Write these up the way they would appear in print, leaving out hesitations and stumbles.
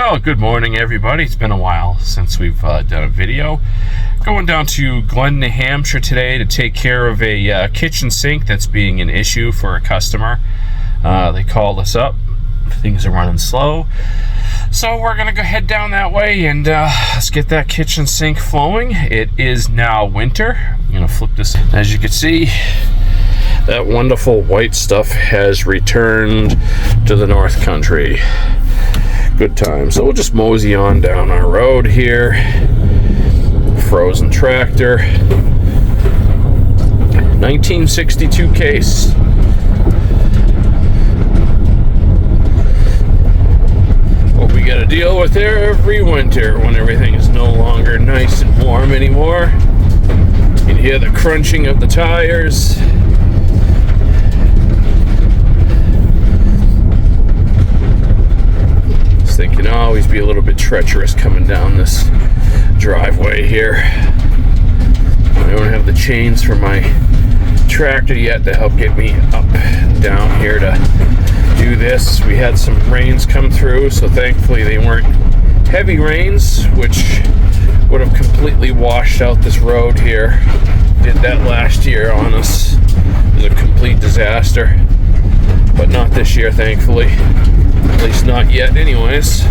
Well, good morning, everybody. It's been a while since we've done a video. Going down to Glen, New Hampshire today to take care of a kitchen sink that's being an issue for a customer. They called us up. Things are running slow. So we're going to go head down that way and let's get that kitchen sink flowing. It is now winter. I'm going to flip this. As you can see, that wonderful white stuff has returned to the North Country. Good time. So we'll just mosey on down our road here. Frozen tractor. 1962 case. What we gotta deal with there every winter when everything is no longer nice and warm anymore. You can hear the crunching of the tires. Think can always be a little bit treacherous coming down this driveway here. I don't have the chains for my tractor yet to help get me up and down here to do this. We had some rains come through, so thankfully they weren't heavy rains, which would have completely washed out this road here. Did that last year on us. It was a complete disaster, but not this year, thankfully. At least not yet anyways.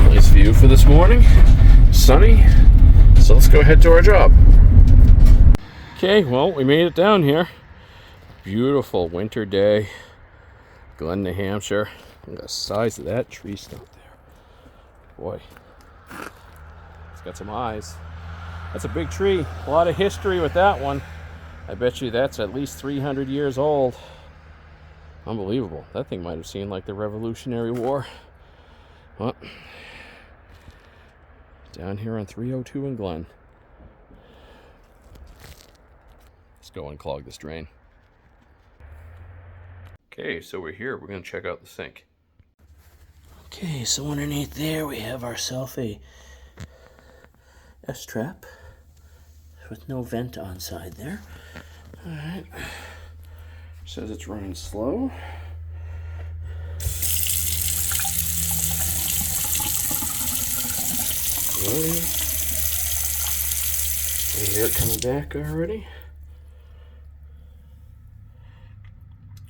Nice view for this morning. Sunny. So let's go ahead to our job. Okay, well, we made it down here. Beautiful winter day. Glen, New Hampshire. Look at the size of that tree stump there. Boy. It's got some eyes. That's a big tree. A lot of history with that one. I bet you that's at least 300 years old. Unbelievable. That thing might have seen like the Revolutionary War. Well, down here on 302 in Glen. Let's go unclog this drain. Okay, so we're here. We're going to check out the sink. Okay, so underneath there we have ourselves a S-trap with no vent on side there. Alright. Says it's running slow. I hear it coming back already.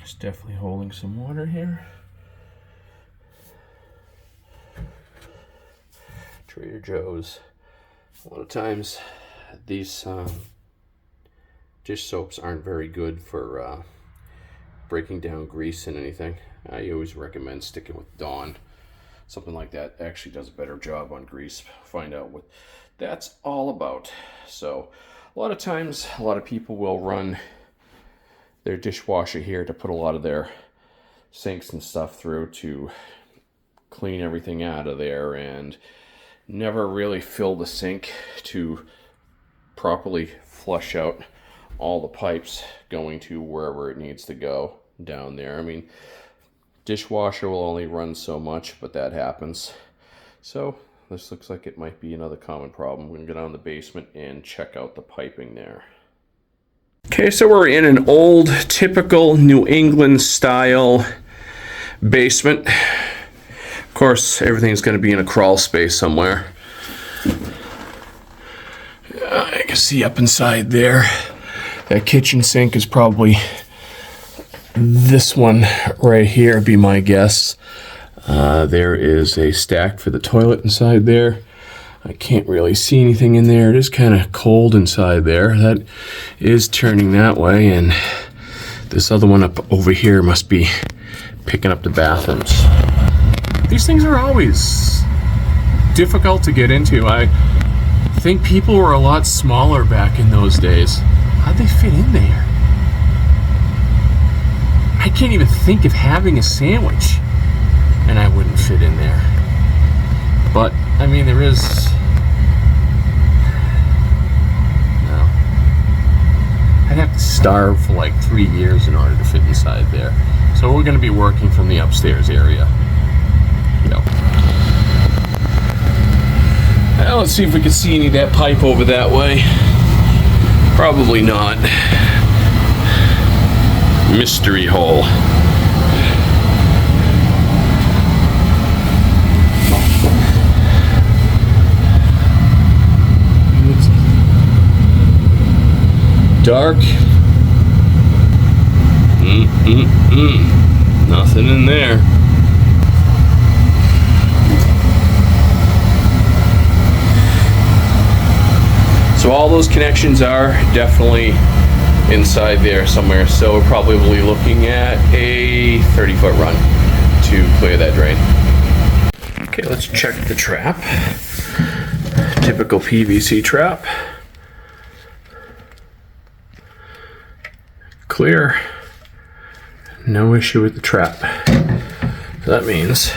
It's definitely holding some water here. Trader Joe's. A lot of times these dish soaps aren't very good for breaking down grease and anything. I always recommend sticking with Dawn. Something like that actually does a better job on grease. Find out what that's all about. So a lot of times, a lot of people will run their dishwasher here to put a lot of their sinks and stuff through to clean everything out of there and never really fill the sink to properly flush out all the pipes going to wherever it needs to go down there. I mean, dishwasher will only run so much, but that happens. So this looks like it might be another common problem. We're gonna go down in the basement and check out the piping there. Okay, so we're in an old, typical New England style basement. Of course, everything's gonna be in a crawl space somewhere. I can see up inside there. That kitchen sink is probably this one right here, be my guess. There is a stack for the toilet inside there. I can't really see anything in there. It is kind of cold inside there. That is turning that way, and this other one up over here must be picking up the bathrooms. These things are always difficult to get into. I think people were a lot smaller back in those days. How'd they fit in there? I can't even think of having a sandwich and I wouldn't fit in there. But, I mean, there is... No. I'd have to starve for like 3 years in order to fit inside there. So we're going to be working from the upstairs area. Yep. Well, let's see if we can see any of that pipe over that way. Probably not. mystery hole. Dark. Nothing in there. So all those connections are definitely inside there somewhere. So we're probably looking at a 30-foot run to clear that drain. Okay, let's check the trap. Typical PVC trap. Clear. No issue with the trap. So that means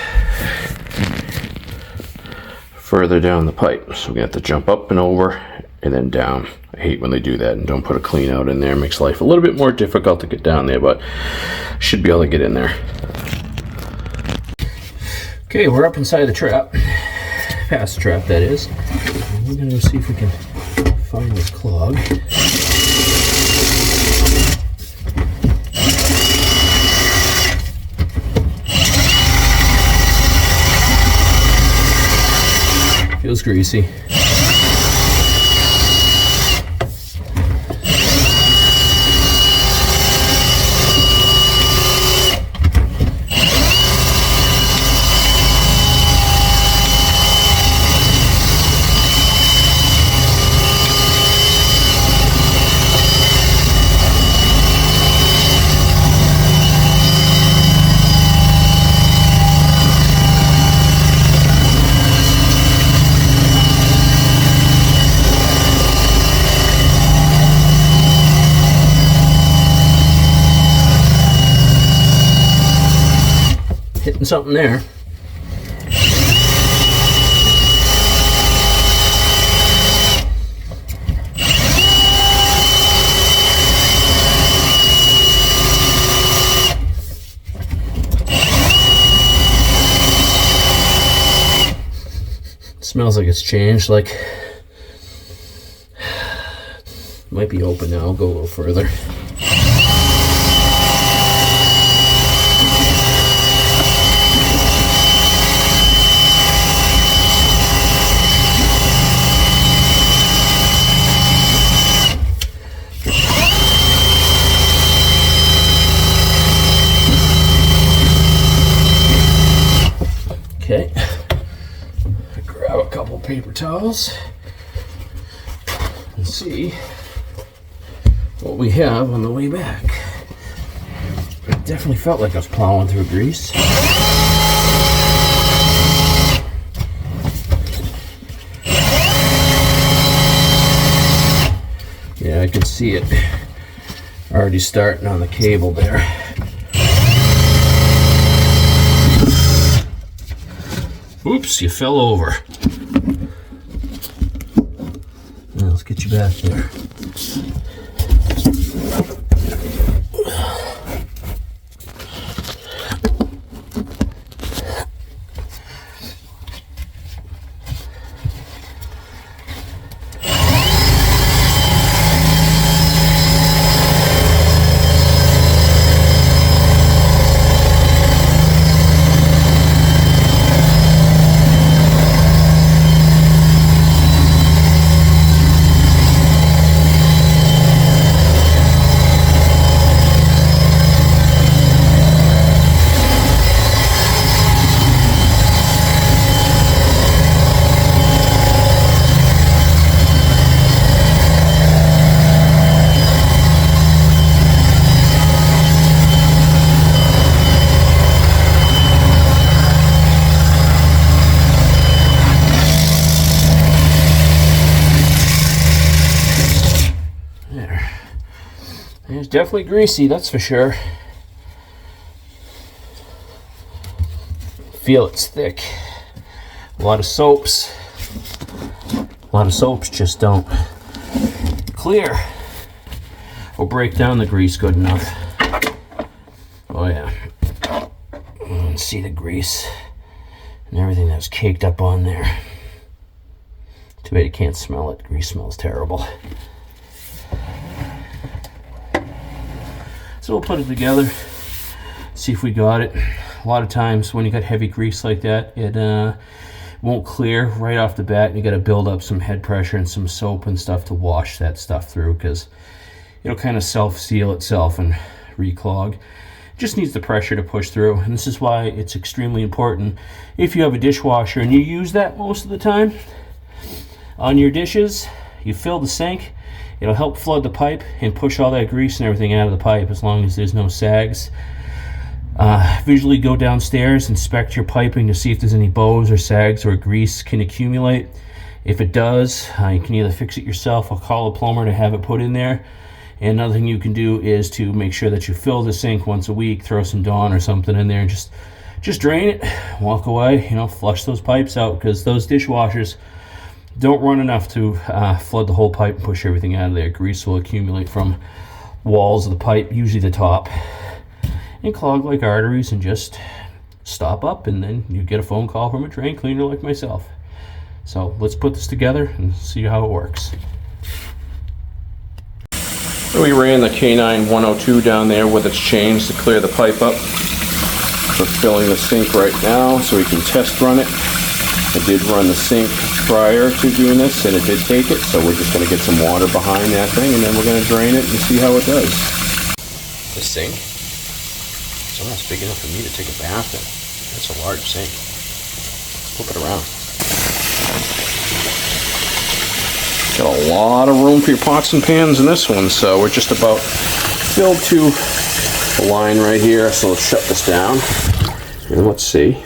further down the pipe. So we have to jump up and over and then down. I hate when they do that and don't put a clean out in there. It makes life a little bit more difficult to get down there, but should be able to get in there. Okay, we're up inside the trap. Past the trap, that is. We're gonna go see if we can find this clog. Feels greasy. Hitting something there. Smells like it's changed, like might be open now. I'll go a little further. Okay, grab a couple paper towels and see what we have on the way back. It definitely felt like I was plowing through grease. Yeah, I can see it already starting on the cable there. Oops, you fell over. Now let's get you back there. It's definitely greasy, that's for sure. Feel it's thick. A lot of soaps just don't clear or break down the grease good enough. Oh yeah. You can see the grease and everything that's caked up on there. Too bad you can't smell it. Grease smells terrible. So we'll put it together, see if we got it. A lot of times when you got heavy grease like that, it won't clear right off the bat. You got to build up some head pressure and some soap and stuff to wash that stuff through, because it'll kind of self-seal itself and reclog. It just needs the pressure to push through, and this is why it's extremely important. If you have a dishwasher and you use that most of the time on your dishes, you fill the sink, it'll help flood the pipe and push all that grease and everything out of the pipe, as long as there's no sags. Visually go downstairs, inspect your piping to see if there's any bows or sags or grease can accumulate. If it does, you can either fix it yourself or call a plumber to have it put in there. And another thing you can do is to make sure that you fill the sink once a week, throw some Dawn or something in there and just drain it, walk away, flush those pipes out, because those dishwashers don't run enough to flood the whole pipe and push everything out of there. Grease will accumulate from walls of the pipe, usually the top, and clog like arteries and just stop up, and then you get a phone call from a drain cleaner like myself. So let's put this together and see how it works. We ran the K9 102 down there with its chains to clear the pipe up. We're filling the sink right now so we can test run it. I did run the sink prior to doing this and it did take it, so we're just going to get some water behind that thing and then we're going to drain it and see how it does. The sink? It's almost big enough for me to take a bath in. That's a large sink. Flip it around. Got a lot of room for your pots and pans in this one, so we're just about filled to the line right here. So let's shut this down and let's see.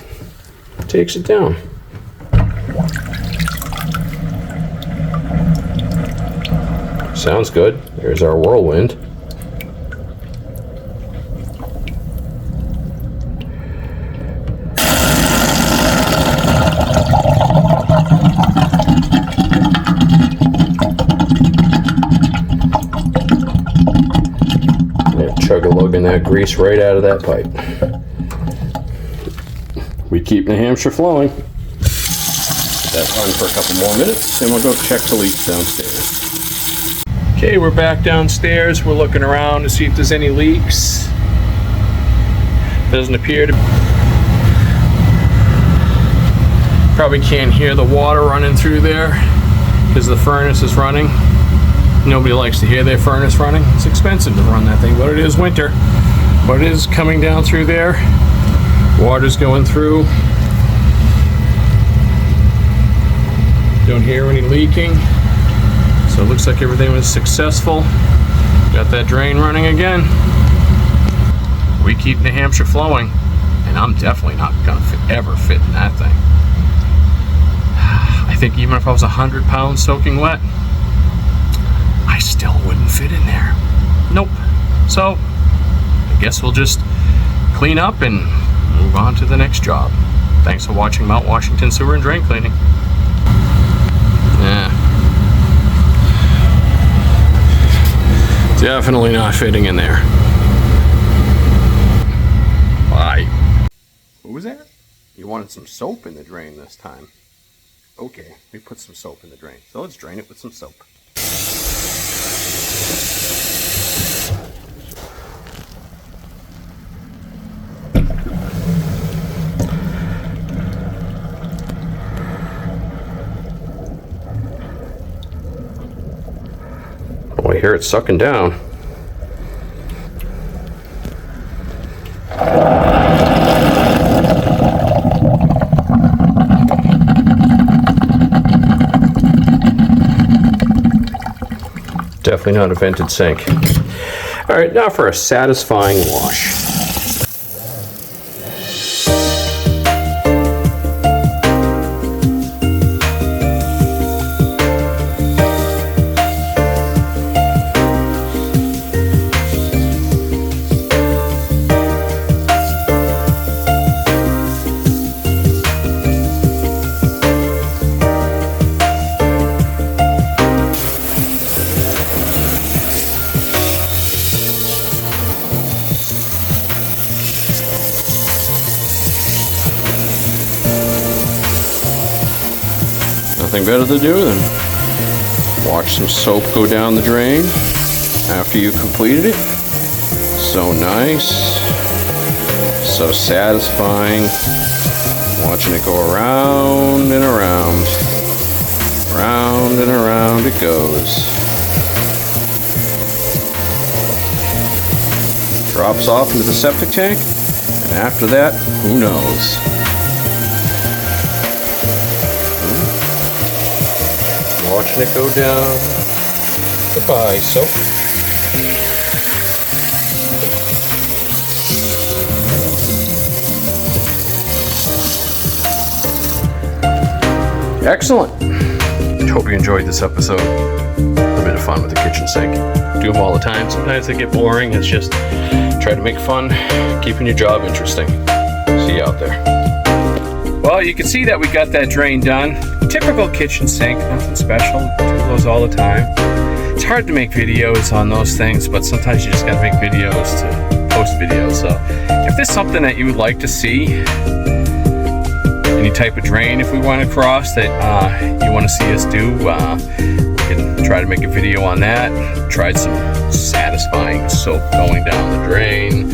It takes it down. Sounds good. There's our whirlwind. Chug-a-lugging that grease right out of that pipe. We keep New Hampshire flowing. Let that run for a couple more minutes and we'll go check the leaks downstairs. Okay, we're back downstairs. We're looking around to see if there's any leaks. Doesn't appear to. Probably can't hear the water running through there because the furnace is running. Nobody likes to hear their furnace running. It's expensive to run that thing, but it is winter. But it is coming down through there. Water's going through. Don't hear any leaking. So it looks like everything was successful. Got that drain running again. We keep New Hampshire flowing, and I'm definitely not gonna ever fit in that thing. I think even if I was 100 pounds soaking wet, I still wouldn't fit in there. Nope. So I guess we'll just clean up and move on to the next job. Thanks for watching Mount Washington Sewer and Drain Cleaning. Definitely not fitting in there. Bye. What was that? You wanted some soap in the drain this time. Okay, we put some soap in the drain. So let's drain it with some soap. Oh, I hear it sucking down. Definitely not a vented sink. All right, now for a satisfying wash. Nothing better to do than watch some soap go down the drain after you completed it. So nice, so satisfying, watching it go around and around, round and around it goes. Drops off into the septic tank, and after that, who knows? Watching it go down. Goodbye, soap. Excellent. Hope you enjoyed this episode. A bit of fun with the kitchen sink. Do them all the time. Sometimes they get boring. It's just try to make fun, keeping your job interesting. See you out there. Well, you can see that we got that drain done. Typical kitchen sink, nothing special. Do those all the time. It's hard to make videos on those things, but sometimes you just gotta make videos to post videos. So if there's something that you would like to see, any type of drain if we want to cross that you want to see us do, we can try to make a video on that. Tried some satisfying soap going down the drain,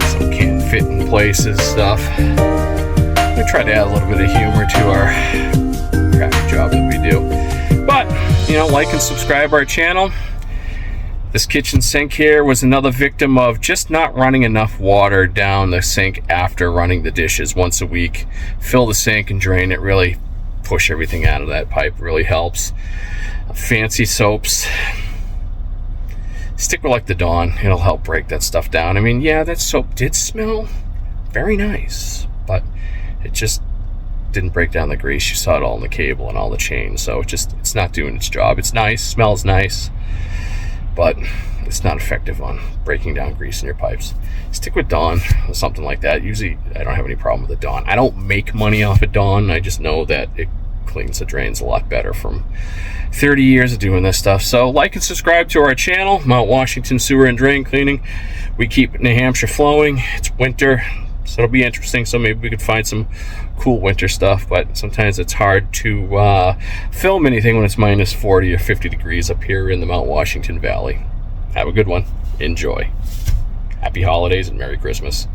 some can't fit in places stuff. We try to add a little bit of humor to our crappy job that we do. But, you know, like and subscribe our channel. This kitchen sink here was another victim of just not running enough water down the sink after running the dishes once a week. Fill the sink and drain it, really push everything out of that pipe, really helps. Fancy soaps, stick with like the Dawn, it'll help break that stuff down. I mean, yeah, that soap did smell very nice, but it just didn't break down the grease. You saw it all in the cable and all the chains, so it's not doing its job. It's nice, smells nice, but it's not effective on breaking down grease in your pipes. Stick with Dawn or something like that. Usually I don't have any problem with the Dawn. I don't make money off of Dawn. I just know that it cleans the drains a lot better from 30 years of doing this stuff. So like and subscribe to our channel, Mount Washington Sewer and Drain Cleaning. We keep New Hampshire flowing. It's winter, so it'll be interesting. So maybe we could find some cool winter stuff, but sometimes it's hard to film anything when it's minus 40 or 50 degrees up here in the Mount Washington Valley. Have a good one. Enjoy. Happy holidays and Merry Christmas.